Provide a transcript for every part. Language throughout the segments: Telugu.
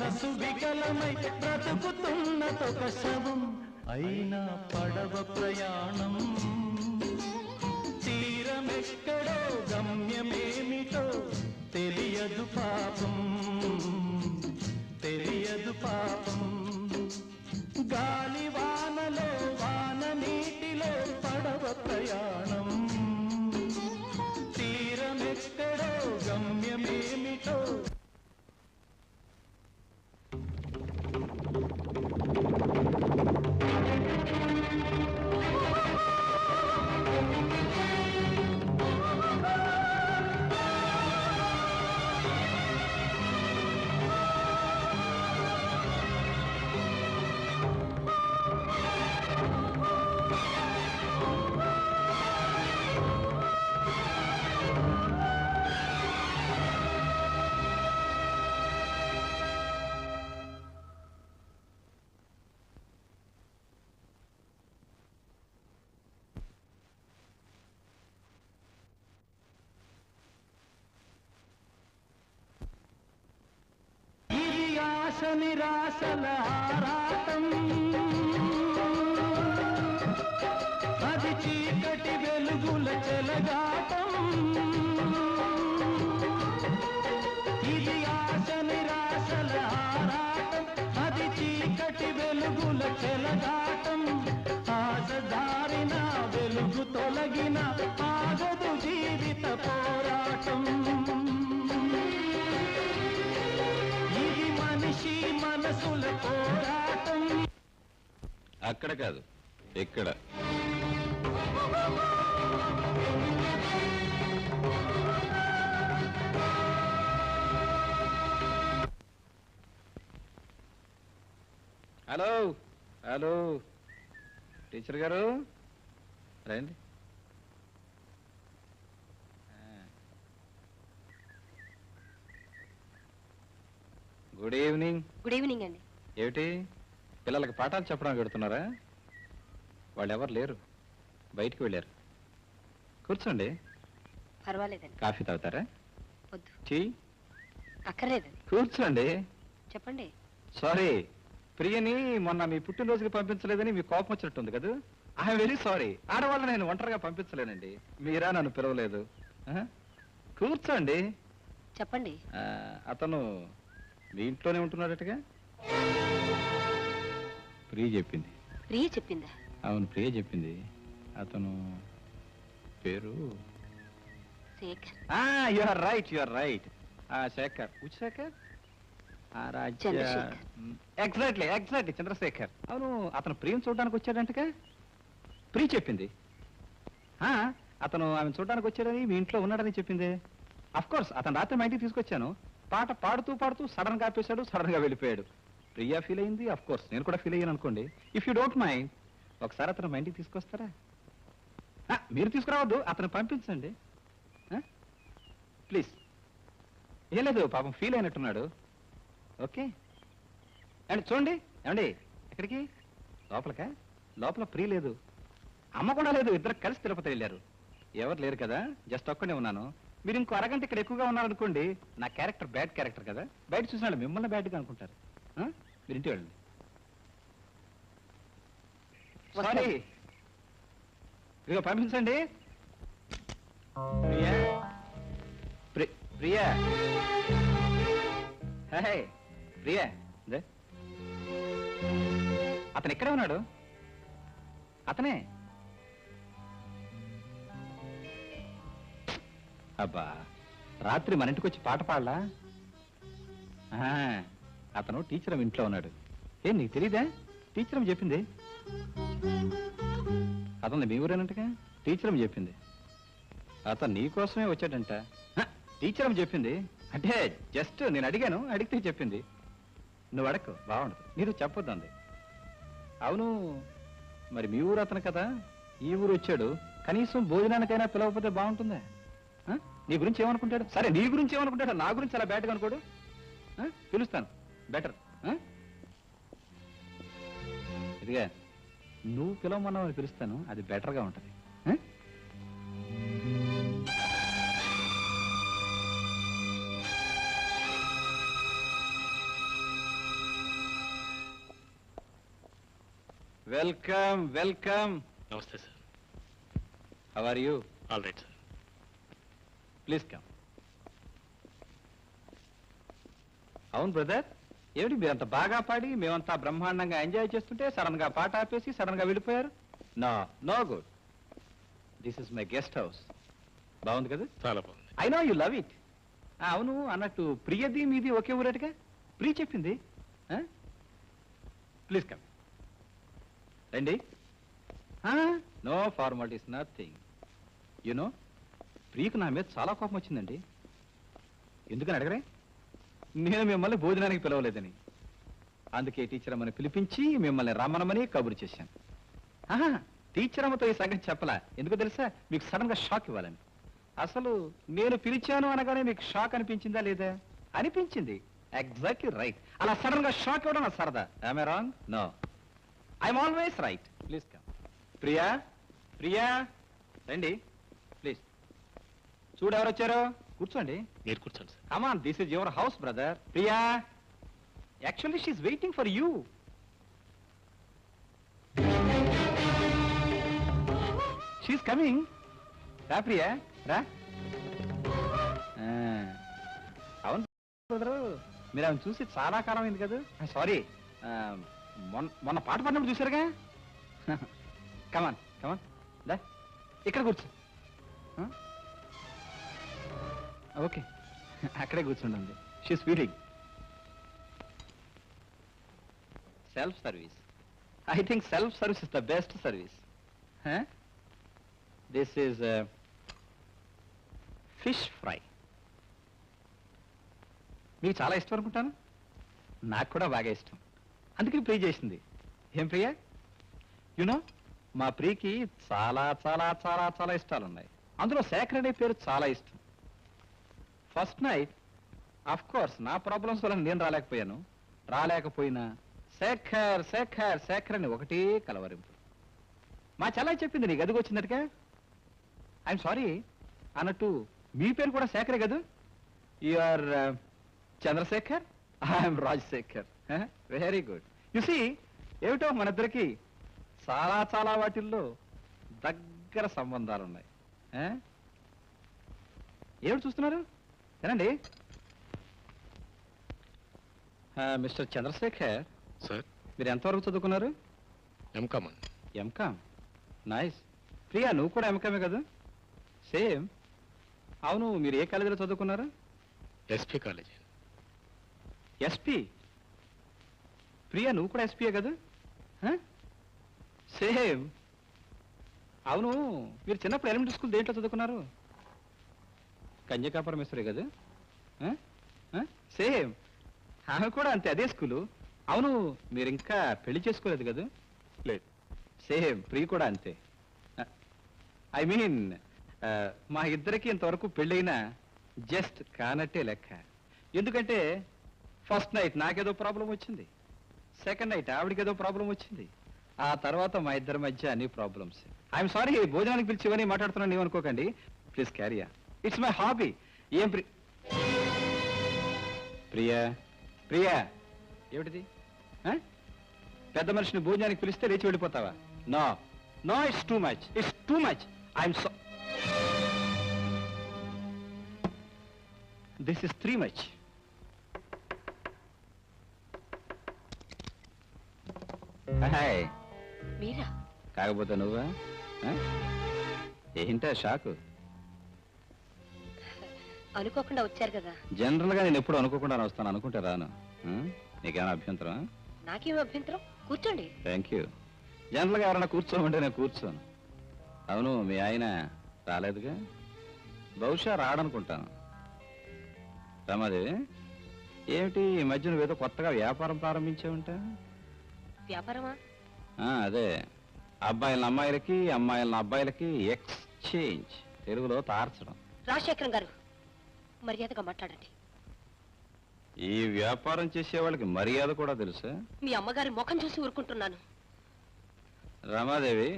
మనసు వికలమై బ్రతుకుతున్నదొక శవం. అయినా పడవ ప్రయాణం తీరమెక్కడో గమ్యమేమిటో తెలియదు పాపం, తెలియదు పాపం. గాలి వానలో వాన నీటిలో పడవ ప్రయాణం తీరమెక్కడో గమ్యమేమిటో. నిరాశల ఆరాటం అది చీకటి వెలుగుల చెలగాటం. ఇది ఆశ నిరాశల ఆరాటం అది చీకటి వెలుగుల చెలగాటం. ఆశ దారిన వెలుగు తొలగిన ఆగదు జీవిత పోరాటం. మనసుల పోరాటం. అక్కడ కాదు ఇక్కడ. హలో హలో టీచర్ గారు రండి. Good evening. గుడ్ ఈవినింగ్ అండి. ఏమిటి పిల్లలకి పాఠాలు చెప్పడానికి పెడుతున్నారా? వాళ్ళు ఎవరు లేరు, బయటికి వెళ్ళారు. కూర్చోండి. పర్వాలేదండి. కాఫీ తాగుతారా? వద్దు. టీ అక్కర్లేదండి. కూర్చోండి. చెప్పండి. సారీ, ప్రియని మొన్న మీ పుట్టినరోజుకి పంపించలేదని మీ కోపం వచ్చినట్టుంది కదా. I'm very sorry. ఆడవాళ్ళని నేను ఒంటరిగా పంపించలేనండి. మీరా నన్ను పిలవలేదు. కూర్చోండి. చెప్పండి. అతను మీ ఇంట్లోనే ఉంటున్నాడటగా? ప్రియ చెప్పింది. ప్రియ చెప్పిందా? అవును, ప్రియ చెప్పింది. అతను పేరు Shekhar. You are right, you are right. Shekhar. ఉచ్ శేఖర్? Exactly exactly, Chandrasekhar. అవును, అతను ప్రియను చూడడానికి వచ్చాడంటగా ప్రియ చెప్పింది. అతను ఆమె చూడడానికి వచ్చాడని మీ ఇంట్లో ఉన్నాడని చెప్పింది. అఫ్ కోర్స్ అతను రాత్రి మా ఇంటికి తీసుకొచ్చాను. పాట పాడుతూ పాడుతూ సడన్ గా ఆపేశాడు, సడన్ గా వెళ్ళిపోయాడు. ప్రియా ఫీల్ అయింది, అఫ్ కోర్స్ నేను కూడా ఫీల్ అయ్యాను అనుకోండి. ఇఫ్ యూ డోంట్ మైండ్ ఒకసారి అతను మా ఇంటికి తీసుకొస్తారా? మీరు తీసుకురావద్దు, అతను పంపించండి ప్లీజ్. ఏం లేదు, పాపం ఫీల్ అయినట్టున్నాడు. ఓకే అండి. చూడండి ఏమండి, ఎక్కడికి? లోపలకా? లోపల ప్రియ లేదు, అమ్మ కూడా లేదు. ఇద్దరు కలిసి తిరుపతి వెళ్ళారు. ఎవరు లేరు కదా, జస్ట్ ఒక్కడే ఉన్నాను. మీరు ఇంకో అరగంట ఇక్కడ ఎక్కువగా ఉన్నారనుకోండి, నా క్యారెక్టర్ బ్యాడ్ క్యారెక్టర్ కదా, బయట చూసిన వాళ్ళు మిమ్మల్ని బ్యాడ్గా అనుకుంటారు. మీరు ఇంటి వెళ్ళండి. సారీ, ఇదిగో పంపించండి. ప్రియా, ప్రియా, హే ప్రియా. అతను ఎక్కడే ఉన్నాడు? అతనే. అబ్బా, రాత్రి మన ఇంటికి వచ్చి పాట పాడలా? అతను టీచర్ ఇంట్లో ఉన్నాడు. ఏం నీకు తెలీదా? టీచర్ చెప్పింది. అతను మీ ఊరేనంటగా, టీచర్ చెప్పింది. అతను నీకోసమే వచ్చాడంట. టీచర్ చెప్పింది. అంటే జస్ట్ నేను అడిగాను, అడిగితే చెప్పింది. నువ్వు అడక్కు, బాగుండదు. మీరు చెప్పొద్దు అంది. అవును, మరి మీ ఊరు అతను కదా, ఈ ఊరు వచ్చాడు. కనీసం భోజనానికైనా పిలవకపోతే బాగుంటుందా? నీ గురించి ఏమనుకుంటాడు? సరే, నీ గురించి ఏమనుకుంటాడు? నా గురించి అలా బ్యాడ్గా అనుకోడు. పిలుస్తాను, బెటర్. ఇదిగా నువ్వు పిలవమన్నావు, పిలుస్తాను, అది బెటర్గా ఉంటుంది. Welcome welcome. నమస్తే sir. How are you? All right sir. Please come. అవును బ్రదర్, ఏమిటి మీరంత బాగా పాడి మేమంతా బ్రహ్మాండంగా ఎంజాయ్ చేస్తుంటే సడన్ గా పాట ఆపేసి సడన్ గా వెళ్ళిపోయారు? No no good. This is my guest house. బాగుంది కదా? చాలా బాగుంది. I know you love it. అవును, అన్నట్టు ప్రియది మీది ఒకే ఊరటగా ప్రియ చెప్పింది. Please come. రండి. No formalities, nothing. యునో, ప్రియకు నా మీద చాలా కోపం వచ్చిందండి. ఎందుకని అడగరే? నేను మిమ్మల్ని భోజనానికి పిలవలేదని. అందుకే టీచర్ అమ్మని పిలిపించి మిమ్మల్ని రమ్మనమని కబురు చేశాను. టీచర్ అమ్మతో ఈ సంగతి చెప్పలా. ఎందుకో తెలుసా? మీకు సడన్ గా షాక్ ఇవ్వాలని. అసలు నేను పిలిచాను అనగానే మీకు షాక్ అనిపించిందా లేదా? అనిపించింది. Exactly right. అలా సడన్ గా షాక్ ఇవ్వడం నా సరదా. I'm I wrong? No, I'm always right. Please come. Priya, Priya రండి ప్లీజ్. చూడు ఎవరు వచ్చారో. కూర్చోండి. మీరు కూర్చోండి sir. Come on, this is your house, brother. Priya, actually she's waiting for you. She's coming. Ra, Priya, ra. అవును బ్రదరు, మీరు ఆమెను చూసి చాలా కాలం అయింది కదా. సారీ, మొన్న పాట పాడినప్పుడు చూసారుగా. కమాన్ కమాన్, దా ఇక్కడ కూర్చో. ఓకే, అక్కడే కూర్చుంటుంది. She's waiting. Self service. I think self service is the best service. This is fish fry. మీకు చాలా ఇష్టం అనుకుంటాను. నాకు కూడా బాగా ఇష్టం, అందుకని ప్రియ చేసింది. ఏం ప్రియ? యునో, మా ప్రియకి చాలా చాలా చాలా చాలా ఇష్టాలు ఉన్నాయి. అందులో శేఖర్ అనే పేరు చాలా ఇష్టం. ఫస్ట్ నైట్ ఆఫ్ కోర్స్ నా ప్రాబ్లమ్స్ వల్ల నేను రాలేకపోయినా శేఖర్ శేఖర్ శేఖర్ అని ఒకటే కలవరింపు. మా చెల్లాయి చెప్పింది నీ గదికి వచ్చిందటగా. ఐఎమ్ సారీ అన్నట్టు మీ పేరు కూడా శేఖరే కదా? You are Chandrasekhar, I'm Rajasekhar. Very good. You see, ఏమిటో మన ఇద్దరికి చాలా చాలా వాటిల్లో దగ్గర సంబంధాలు ఉన్నాయి. ఏమిటి చూస్తున్నారు? ఏనండి, మిస్టర్ చంద్రశేఖర్ సార్. మీరు ఎంతవరకు చదువుకున్నారు? ఎంకామ్ అండి. MCom, nice. ప్రియా, నువ్వు కూడా ఎంకామే కదా? సేమ్. అవును, మీరు ఏ కాలేజీలో చదువుకున్నారు? SP college. ఎస్పీ. ప్రియా, నువ్వు కూడా ఎస్పీయే కదా? సేమ్. అవును, మీరు చిన్నప్పుడు ఎలిమెంటరీ స్కూల్ దేంట్లో చదువుకున్నారు? కన్యకాపురమేశ్వరే కదా? సేమ్. ఆమె కూడా అంతే, అదే స్కూలు. అవును, మీరు ఇంకా పెళ్లి చేసుకోలేదు కదా? లేదు. సేమ్. ప్రియ కూడా అంతే. ఐ మీన్, మా ఇద్దరికి ఇంతవరకు పెళ్ళైనా జస్ట్ కానట్టే లెక్క. ఎందుకంటే ఫస్ట్ నైట్ నాకేదో ప్రాబ్లం వచ్చింది, సెకండ్ నైట్ ఆవిడకేదో ప్రాబ్లం వచ్చింది, ఆ తర్వాత మా ఇద్దరి మధ్య అన్ని ప్రాబ్లమ్స్. ఐఎమ్ సారీ, భోజనానికి పిలిచి ఇవన్నీ మాట్లాడుతున్నాను ఏమనుకోకండి. Please carry on. It's my hobby. ఏం ప్రియా, ప్రియా ఏమిటిది? పెద్ద మనిషిని భోజనానికి పిలిస్తే లేచి వెళ్ళిపోతావా? No no, it's too much, it's too much. I'm so, this is three much. Hi. మీరా? కాకపోతే నువ్వా? ఏంటా షాకు? అనుకోకుండా వచ్చారు కదా. జనరల్ గా నేను ఎప్పుడు అనుకోకుండా వస్తాను, అనుకుంటే రాను. నీకేమైనా అభ్యంతరం? నాకేం అభ్యంతరం, కూర్చోండి. Thank you. జనరల్ గా ఎవరైనా కూర్చోమంటే నేను కూర్చోను. అవును, మీ ఆయన రాలేదుగా? బహుశా రాడనుకుంటాను. రమాదేవి, ఏమిటి ఈ మధ్య నువ్వేదో కొత్తగా వ్యాపారం ప్రారంభించావుంటా? వ్యాపారమా? అదే, అబ్బాయిల అమ్మాయిలకి, అమ్మాయిల అబ్బాయిలకి ఎక్స్చేంజ్, తెలుగులో తార్చడం. రాజశేఖరం గారు, మర్యాదగా మాట్లాడండి. ఈ వ్యాపారం చేసే వాళ్ళకి మర్యాద కూడా తెలుసా? మీ అమ్మగారి ముఖం చూసి ఊరుకుంటున్నాను. రమాదేవి,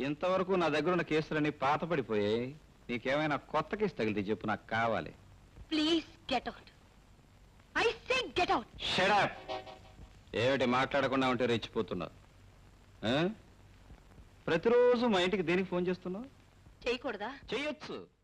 ఇంతవరకు నా దగ్గర ఉన్న కేసులన్నీ పాత పడిపోయాయి. నీకేమైనా కొత్త కేసు తగిలితే చెప్పు, నాకు కావాలి. Please get out. I say get out. Shut up. ఏమిటి మాట్లాడకుండా ఉంటే రెచ్చిపోతున్నావు? ప్రతిరోజు మా ఇంటికి దేనికి ఫోన్ చేస్తున్నావు? చేయకూడదా? చెయ్యొచ్చు.